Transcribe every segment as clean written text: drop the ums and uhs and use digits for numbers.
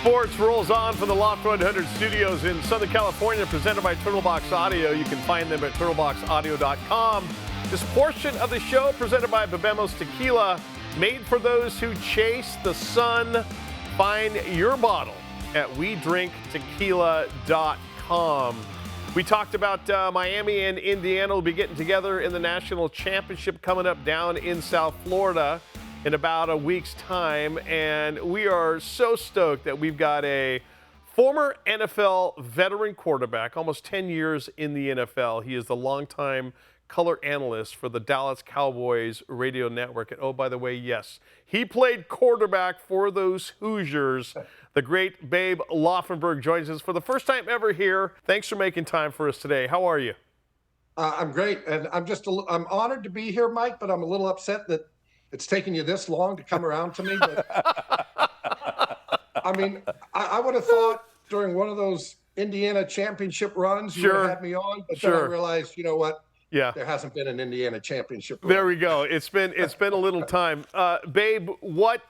Sports rolls on from the Loft 100 studios in Southern California, presented by Turtlebox Audio. You can find them at turtleboxaudio.com. This portion of the show presented by Bebemos Tequila, made for those who chase the sun. Find your bottle at wedrinktequila.com. We talked about Miami and Indiana will be getting together in the national championship coming up down in South Florida in about a week's time, and we are so stoked that we've got a former NFL veteran quarterback, almost 10 years in the NFL. He is the longtime color analyst for the Dallas Cowboys radio network. And oh, by the way, yes, he played quarterback for those Hoosiers. The great Babe Laufenberg joins us for the first time ever here. Thanks for making time for us today. How are you? I'm great, and I'm honored to be here, Mike, but I'm a little upset that it's taken you this long to come around to me. But, I mean, I would have thought during one of those Indiana championship runs you would have had me on, but then I realized, you know what? Yeah, there hasn't been an Indiana championship run. There we go. It's been a little time. Babe, what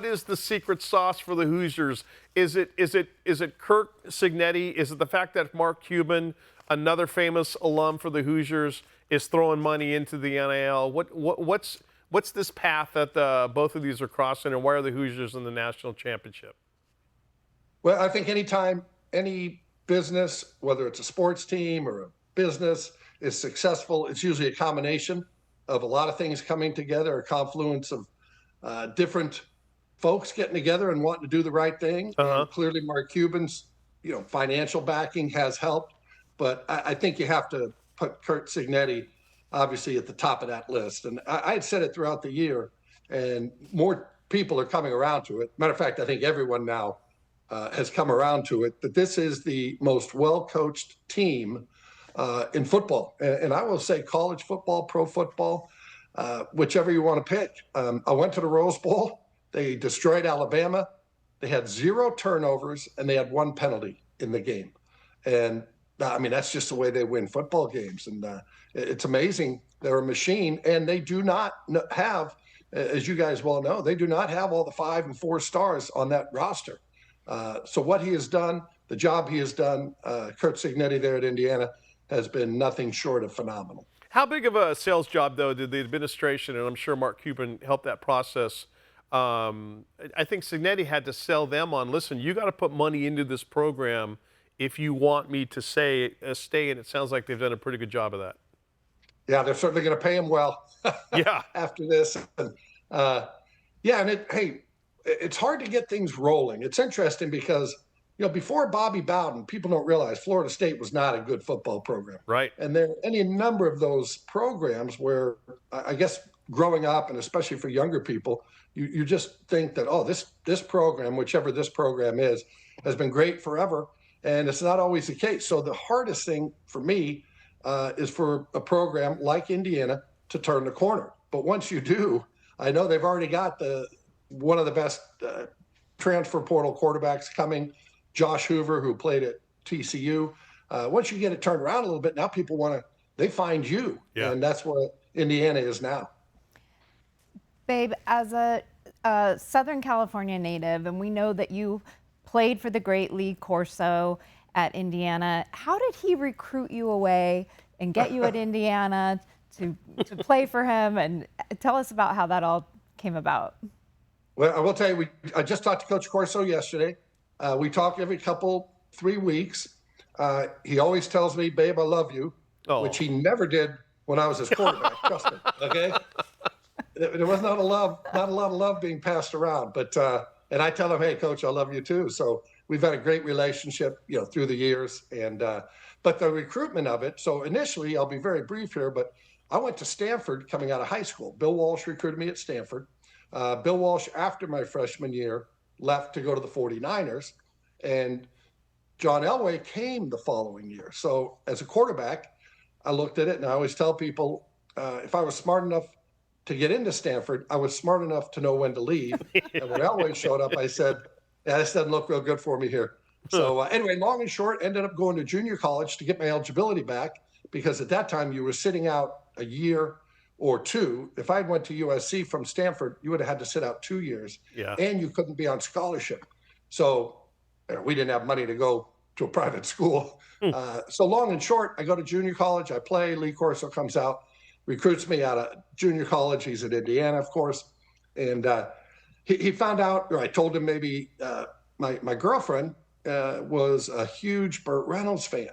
is the secret sauce for the Hoosiers? Is it Kirk Cignetti? Is it the fact that Mark Cuban, another famous alum for the Hoosiers, is throwing money into the NIL? What's this path that both of these are crossing, and why are the Hoosiers in the national championship? Well, I think anytime any business, whether it's a sports team or a business, is successful, it's usually a combination of a lot of things coming together, a confluence of different folks getting together and wanting to do the right thing. And clearly, Mark Cuban's financial backing has helped, but I think you have to put Kurt Cignetti obviously at the top of that list. And I had said it throughout the year, and more people are coming around to it. Matter of fact, I think everyone now has come around to it, that this is the most well-coached team in football. And I will say college football, pro football, whichever you want to pick. I went to the Rose Bowl. They destroyed Alabama. They had 0 turnovers, and they had 1 penalty in the game. And I mean, that's just the way they win football games. And it's amazing. They're a machine, and they do not have, as you guys well know, they do not have all the 5 and 4 stars on that roster. So what he has done, the job he has done, Kurt Cignetti there at Indiana, has been nothing short of phenomenal. How big of a sales job, though, did the administration, and I'm sure Mark Cuban helped that process, I think Cignetti had to sell them on, listen, you got to put money into this program if you want me to stay, and it sounds like they've done a pretty good job of that. Yeah, they're certainly going to pay him well yeah. after this. And, it's hard to get things rolling. It's interesting because, before Bobby Bowden, people don't realize Florida State was not a good football program. Right. And there are any number of those programs where I guess growing up, and especially for younger people, you just think that, this program, whichever this program is, has been great forever. And it's not always the case. So the hardest thing for me is for a program like Indiana to turn the corner. But once you do, I know they've already got one of the best transfer portal quarterbacks coming, Josh Hoover, who played at TCU. Once you get it turned around a little bit, now people they find you. Yeah. And that's where Indiana is now. Babe, as a Southern California native, and we know that you played for the great Lee Corso at Indiana. How did he recruit you away and get you at Indiana to play for him? And tell us about how that all came about. Well, I will tell you, I just talked to Coach Corso yesterday. We talk every 3 weeks. He always tells me, "Babe, I love you," which he never did when I was his quarterback. Trust me. Okay. There was not a lot of love being passed around, but. And I tell him, "Hey, Coach, I love you too." So we've had a great relationship, through the years. And but the recruitment of it. So initially, I'll be very brief here, but I went to Stanford coming out of high school. Bill Walsh recruited me at Stanford. Bill Walsh, after my freshman year, left to go to the 49ers, and John Elway came the following year. So as a quarterback, I looked at it, and I always tell people, if I was smart enough to get into Stanford, I was smart enough to know when to leave. And when Elway showed up, I said, "Yeah, this doesn't look real good for me here." So anyway, long and short, ended up going to junior college to get my eligibility back, because at that time you were sitting out a year or 2. If I went to USC from Stanford, you would have had to sit out 2 years, and you couldn't be on scholarship. So we didn't have money to go to a private school. So long and short, I go to junior college. I play. Lee Corso comes out, recruits me out of junior college. He's at Indiana, of course. And he found out, or I told him maybe my girlfriend was a huge Burt Reynolds fan.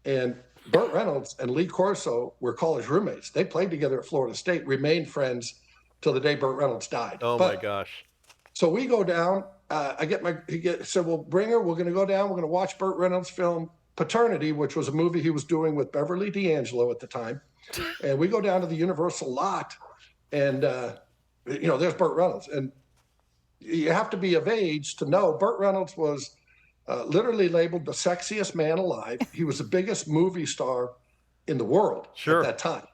And Burt Reynolds and Lee Corso were college roommates. They played together at Florida State, remained friends till the day Burt Reynolds died. Oh, my gosh. So we go down. He said, well, bring her. We're going to go down. We're going to watch Burt Reynolds' film Paternity, which was a movie he was doing with Beverly D'Angelo at the time. And we go down to the Universal lot, and, there's Burt Reynolds. And you have to be of age to know Burt Reynolds was literally labeled the sexiest man alive. He was the biggest movie star in the world at that time.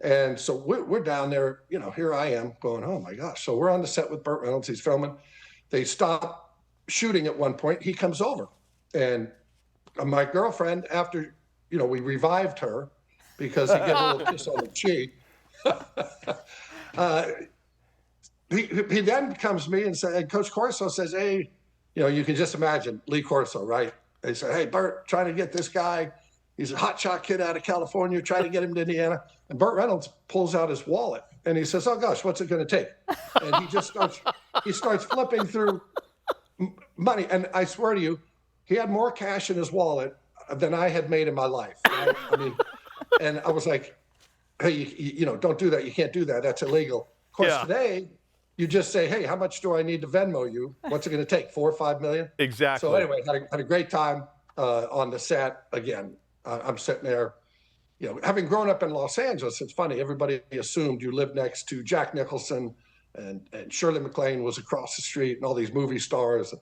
And so we're down there, here I am going, oh my gosh. So we're on the set with Burt Reynolds. He's filming. They stop shooting at one point. He comes over, and my girlfriend, after, we revived her because he gave a little kiss on the cheek. He then comes to me and Coach Corso says, hey, you can just imagine Lee Corso, right? They say, hey, Burt, trying to get this guy. He's a hotshot kid out of California, trying to get him to Indiana. And Burt Reynolds pulls out his wallet and he says, oh gosh, what's it going to take? And he starts flipping through money. And I swear to you, he had more cash in his wallet than I had made in my life. Right? And I was like, hey, don't do that. You can't do that. That's illegal. Of course, today, you just say, hey, how much do I need to Venmo you? What's it going to take? $4 or $5 million? Exactly. So anyway, had a great time on the set. Again, I'm sitting there, having grown up in Los Angeles. It's funny. Everybody assumed you lived next to Jack Nicholson and Shirley MacLaine was across the street and all these movie stars.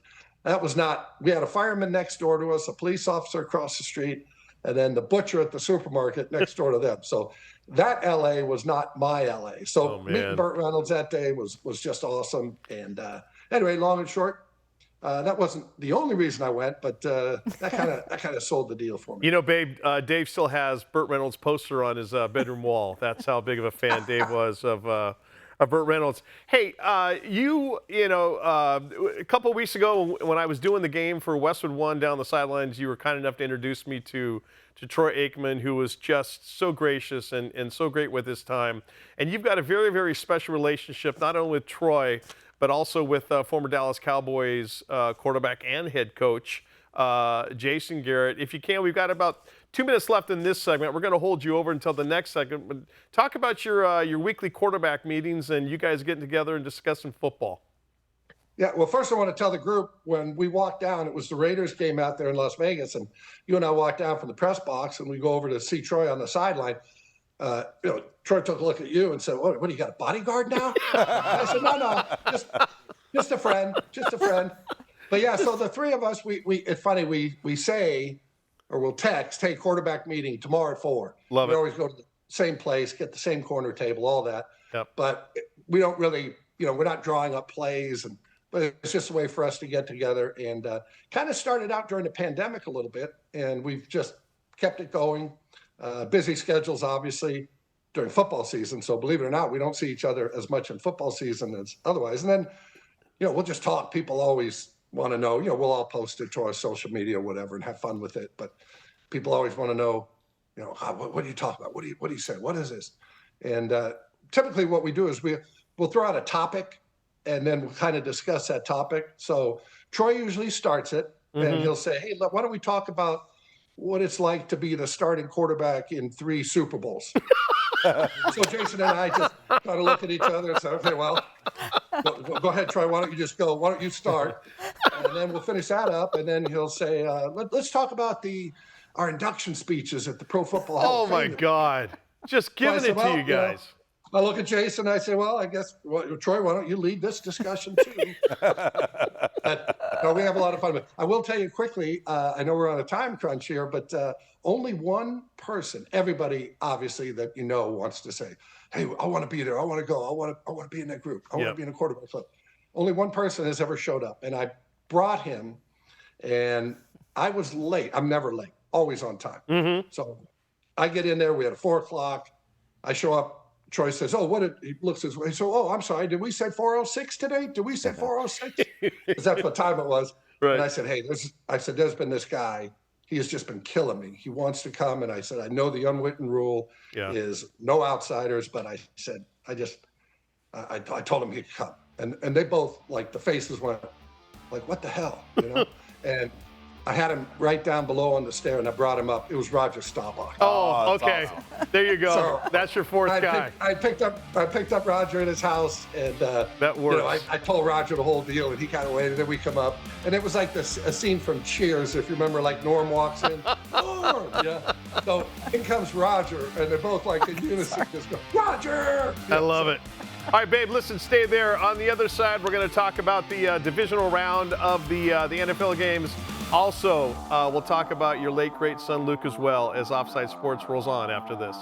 That was not. We had a fireman next door to us, a police officer across the street, and then the butcher at the supermarket next door to them. So that LA was not my LA. So meeting Burt Reynolds that day was just awesome. And anyway, long and short, that wasn't the only reason I went, but that kind of sold the deal for me. Babe, Dave still has Burt Reynolds' poster on his bedroom wall. That's how big of a fan Dave was of Burt Reynolds. Hey, a couple of weeks ago when I was doing the game for Westwood One down the sidelines, you were kind enough to introduce me to Troy Aikman, who was just so gracious and so great with his time. And you've got a very, very special relationship, not only with Troy, but also with former Dallas Cowboys quarterback and head coach, Jason Garrett. If you can, we've got about 2 minutes left in this segment. We're going to hold you over until the next segment. But talk about your weekly quarterback meetings and you guys getting together and discussing football. Yeah, well, first I want to tell the group, when we walked down, it was the Raiders game out there in Las Vegas, and you and I walked down from the press box, and we go over to see Troy on the sideline. Troy took a look at you and said, what do you got, a bodyguard now? I said, no, just a friend. But yeah, so the three of us, it's funny, we say, or we'll text, hey, quarterback meeting tomorrow at 4. Love it. We always go to the same place, get the same corner table, all that. Yep. But we don't really, we're not drawing up plays, but it's just a way for us to get together, and kind of started out during the pandemic a little bit, and we've just kept it going. Busy schedules, obviously, during football season. So believe it or not, we don't see each other as much in football season as otherwise. And then, we'll just talk. People always want to know, we'll all post it to our social media or whatever and have fun with it. But people always want to know, what do you talk about? What do you say? What is this? And typically what we do is we'll throw out a topic and then we'll kind of discuss that topic. So Troy usually starts it and he'll say, hey, look, why don't we talk about what it's like to be the starting quarterback in 3 Super Bowls? So Jason and I just kind of look at each other and say, okay, well, go ahead, Troy. Why don't you just go? Why don't you start? And then we'll finish that up. And then he'll say, let's talk about our induction speeches at the Pro Football Hall of Fame. Oh, my God. Just giving it to you guys. I look at Jason and I say, well, I guess, Troy, why don't you lead this discussion too? We have a lot of fun with it. I will tell you quickly, I know we're on a time crunch here, but only one person, everybody obviously that wants to say, hey, I want to be there. I want to go. I want to be in that group. I want to be in a quarterback club. Only one person has ever showed up, and I brought him, and I was late. I'm never late, always on time. So I get in there. We had a 4 o'clock. I show up. Troy says, he looks his way. So, I'm sorry. Did we say 4:06 today? Did we say 4:06? Because that's what time it was. Right. And I said, hey, there's been this guy. He has just been killing me. He wants to come. And I said, I know the unwritten rule is no outsiders, but I said, I told him he'd come. And they both, like, the faces went like, what the hell, you know? And I had him right down below on the stair, and I brought him up. It was Roger Staubach. Oh, okay. Awesome. There you go. So, that's your fourth guy. I picked up Roger at his house, and that works. You know, I told Roger the whole deal, and he kind of waited. Then we come up, and it was like a scene from Cheers, if you remember. Like Norm walks in, Norm, yeah. So in comes Roger, and they're both like in unison, just go, Roger. I love it. All right, Babe, listen, stay there. On the other side, we're going to talk about the divisional round of the NFL games. Also, we'll talk about your late, great son, Luke, as well, as Offside Sports rolls on after this.